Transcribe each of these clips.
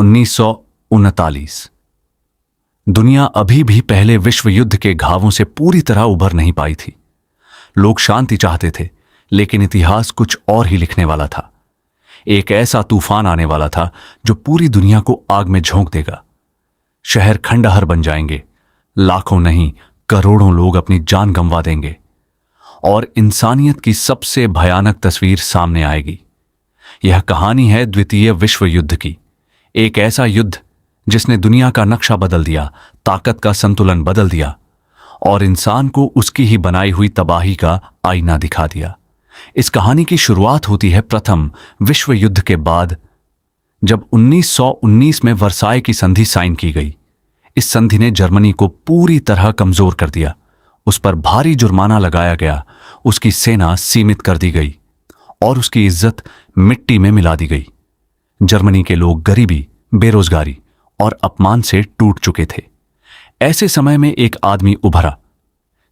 1939। दुनिया अभी भी पहले विश्व युद्ध के घावों से पूरी तरह उभर नहीं पाई थी। लोग शांति चाहते थे, लेकिन इतिहास कुछ और ही लिखने वाला था। एक ऐसा तूफान आने वाला था जो पूरी दुनिया को आग में झोंक देगा। शहर खंडहर बन जाएंगे, लाखों नहीं करोड़ों लोग अपनी जान गंवा देंगे और इंसानियत की सबसे भयानक तस्वीर सामने आएगी। यह कहानी है द्वितीय विश्व युद्ध की। एक ऐसा युद्ध जिसने दुनिया का नक्शा बदल दिया, ताकत का संतुलन बदल दिया और इंसान को उसकी ही बनाई हुई तबाही का आईना दिखा दिया। इस कहानी की शुरुआत होती है प्रथम विश्व युद्ध के बाद, जब 1919 में वर्साय की संधि साइन की गई। इस संधि ने जर्मनी को पूरी तरह कमजोर कर दिया। उस पर भारी जुर्माना लगाया गया, उसकी सेना सीमित कर दी गई और उसकी इज्जत मिट्टी में मिला दी गई। जर्मनी के लोग गरीबी, बेरोजगारी और अपमान से टूट चुके थे। ऐसे समय में एक आदमी उभरा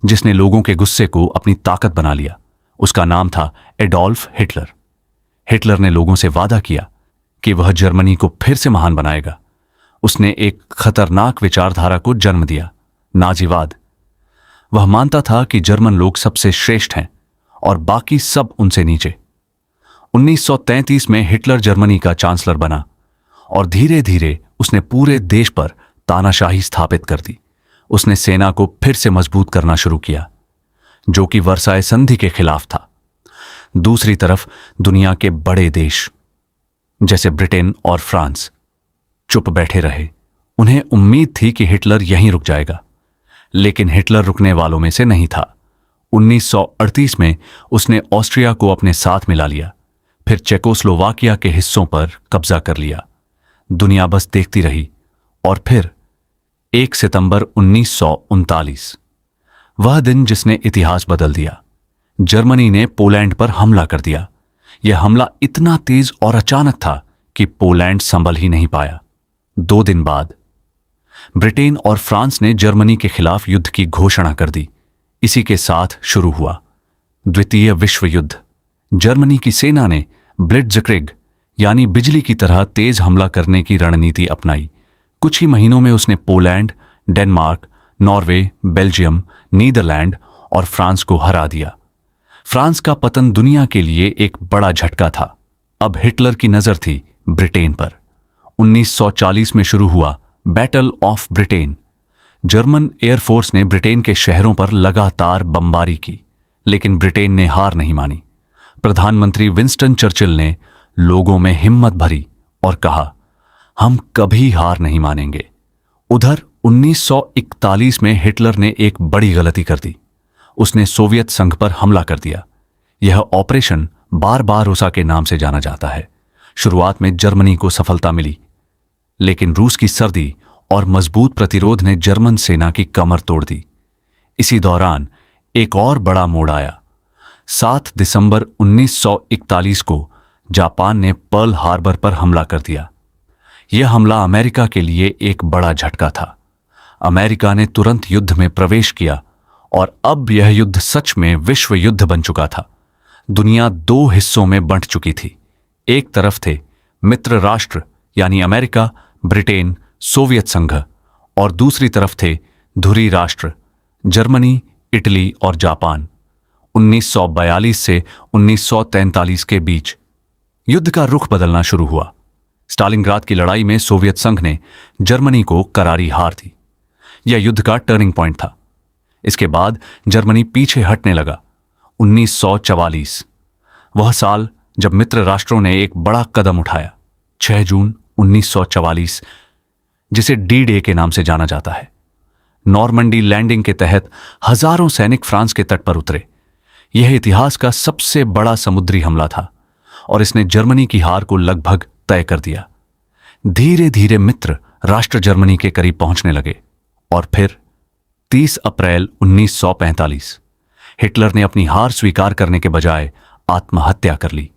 जिसने लोगों के गुस्से को अपनी ताकत बना लिया। उसका नाम था एडोल्फ हिटलर। हिटलर ने लोगों से वादा किया कि वह जर्मनी को फिर से महान बनाएगा। उसने एक खतरनाक विचारधारा को जन्म दिया, नाजीवाद। वह मानता था कि जर्मन लोग सबसे श्रेष्ठ हैं और बाकी सब उनसे नीचे। 1933 में हिटलर जर्मनी का चांसलर बना और धीरे धीरे उसने पूरे देश पर तानाशाही स्थापित कर दी। उसने सेना को फिर से मजबूत करना शुरू किया, जो कि वर्साय संधि के खिलाफ था। दूसरी तरफ दुनिया के बड़े देश जैसे ब्रिटेन और फ्रांस चुप बैठे रहे। उन्हें उम्मीद थी कि हिटलर यहीं रुक जाएगा, लेकिन हिटलर रुकने वालों में से नहीं था। 1938 में उसने ऑस्ट्रिया को अपने साथ मिला लिया, फिर चेकोस्लोवाकिया के हिस्सों पर कब्जा कर लिया। दुनिया बस देखती रही और फिर 1 सितंबर 1939, वह दिन जिसने इतिहास बदल दिया। जर्मनी ने पोलैंड पर हमला कर दिया। यह हमला इतना तेज और अचानक था कि पोलैंड संभल ही नहीं पाया। 2 दिन बाद ब्रिटेन और फ्रांस ने जर्मनी के खिलाफ युद्ध की घोषणा कर दी। इसी के साथ शुरू हुआ द्वितीय विश्व युद्ध। जर्मनी की सेना ने ब्लिट्जक्रिग यानी बिजली की तरह तेज हमला करने की रणनीति अपनाई। कुछ ही महीनों में उसने Poland, Denmark, Norway, Belgium, Netherland और फ्रांस को हरा दिया। फ्रांस का पतन दुनिया के लिए एक बड़ा झटका था। अब हिटलर की नजर थी ब्रिटेन पर। 1940 में शुरू हुआ battle of Britain. German air force ने ब्रिटेन के शहरों पर लगातार बमबारी की, लेकिन ब्रिटेन ने हार नहीं मानी। प्रधानमंत्री विंस्टन चर्चिल ने लोगों में हिम्मत भरी और कहा, हम कभी हार नहीं मानेंगे। उधर 1941 में हिटलर ने एक बड़ी गलती कर दी। उसने सोवियत संघ पर हमला कर दिया। यह ऑपरेशन बारबारोसा के नाम से जाना जाता है। शुरुआत में जर्मनी को सफलता मिली, लेकिन रूस की सर्दी और मजबूत प्रतिरोध ने जर्मन सेना की कमर तोड़ दी। इसी दौरान एक और बड़ा मोड़ आया। 7 दिसंबर 1941 को जापान ने पर्ल हार्बर पर हमला कर दिया। यह हमला अमेरिका के लिए एक बड़ा झटका था। अमेरिका ने तुरंत युद्ध में प्रवेश किया और अब यह युद्ध सच में विश्व युद्ध बन चुका था। दुनिया 2 हिस्सों में बंट चुकी थी। एक तरफ थे मित्र राष्ट्र यानी अमेरिका, ब्रिटेन, सोवियत संघ और दूसरी तरफ थे धुरी राष्ट्र जर्मनी, इटली और जापान। 1942 से 1943 के बीच युद्ध का रुख बदलना शुरू हुआ। स्टालिनग्राद की लड़ाई में सोवियत संघ ने जर्मनी को करारी हार दी। यह युद्ध का टर्निंग पॉइंट था। इसके बाद जर्मनी पीछे हटने लगा। 1944 वह साल जब मित्र राष्ट्रों ने एक बड़ा कदम उठाया। 6 जून 1944, जिसे डी डे के नाम से जाना जाता है। नॉर्मंडी लैंडिंग के तहत हजारों सैनिक फ्रांस के तट पर उतरे। यह इतिहास का सबसे बड़ा समुद्री हमला था और इसने जर्मनी की हार को लगभग तय कर दिया। धीरे धीरे मित्र राष्ट्र जर्मनी के करीब पहुंचने लगे और फिर 30 अप्रैल 1945 हिटलर ने अपनी हार स्वीकार करने के बजाय आत्महत्या कर ली।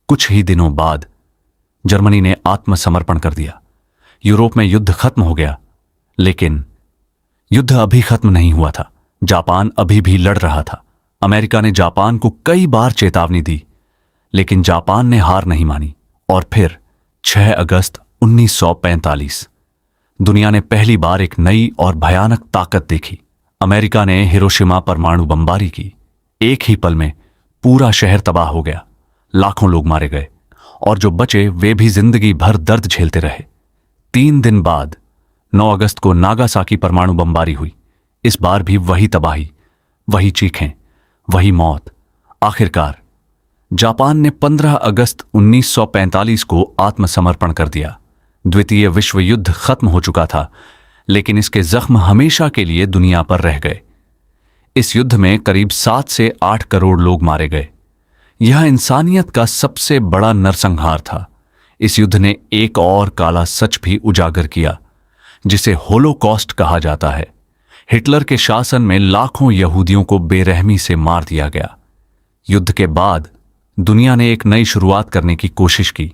कुछ ही दिनों बाद जर्मनी ने आत्मसमर्पण कर दिया। यूरोप में युद्ध खत्म हो गया, लेकिन युद्ध अभी खत्म नहीं हुआ था। जापान अभी भी लड़ रहा था। अमेरिका ने जापान को कई बार चेतावनी दी, लेकिन जापान ने हार नहीं मानी और फिर 6 अगस्त 1945 दुनिया ने पहली बार एक नई और भयानक ताकत देखी। अमेरिका ने हिरोशिमा परमाणु बमबारी की। एक ही पल में पूरा शहर तबाह हो गया, लाखों लोग मारे गए और जो बचे वे भी जिंदगी भर दर्द झेलते रहे। 3 दिन बाद 9 अगस्त को नागासाकी परमाणु बमबारी हुई। इस बार भी वही तबाही, वही चीखें, वही मौत। आखिरकार जापान ने 15 अगस्त 1945 को आत्मसमर्पण कर दिया। द्वितीय विश्व युद्ध खत्म हो चुका था, लेकिन इसके जख्म हमेशा के लिए दुनिया पर रह गए। इस युद्ध में करीब 7 से 8 करोड़ लोग मारे गए। यह इंसानियत का सबसे बड़ा नरसंहार था। इस युद्ध ने एक और काला सच भी उजागर किया, जिसे होलोकॉस्ट कहा जाता है। हिटलर के शासन में लाखों यहूदियों को बेरहमी से मार दिया गया। युद्ध के बाद दुनिया ने एक नई शुरुआत करने की कोशिश की।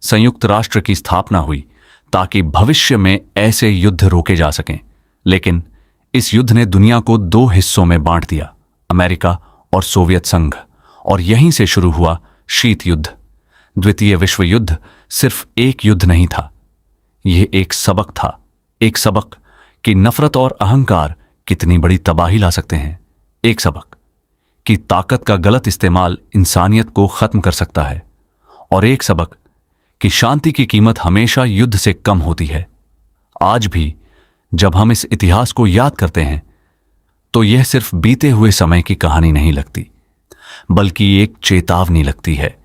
संयुक्त राष्ट्र की स्थापना हुई ताकि भविष्य में ऐसे युद्ध रोके जा सकें। लेकिन इस युद्ध ने दुनिया को 2 हिस्सों में बांट दिया, अमेरिका और सोवियत संघ, और यहीं से शुरू हुआ शीत युद्ध। द्वितीय विश्व युद्ध सिर्फ एक युद्ध नहीं था, यह एक सबक था। एक सबक कि नफरत और अहंकार कितनी बड़ी तबाही ला सकते हैं। एक सबक कि ताकत का गलत इस्तेमाल इंसानियत को खत्म कर सकता है। और एक सबक कि शांति की कीमत हमेशा युद्ध से कम होती है। आज भी जब हम इस इतिहास को याद करते हैं तो यह सिर्फ बीते हुए समय की कहानी नहीं लगती, बल्कि एक चेतावनी लगती है।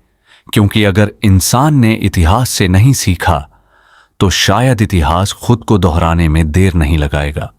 क्योंकि अगर इंसान ने इतिहास से नहीं सीखा तो शायद इतिहास खुद को दोहराने में देर नहीं लगाएगा।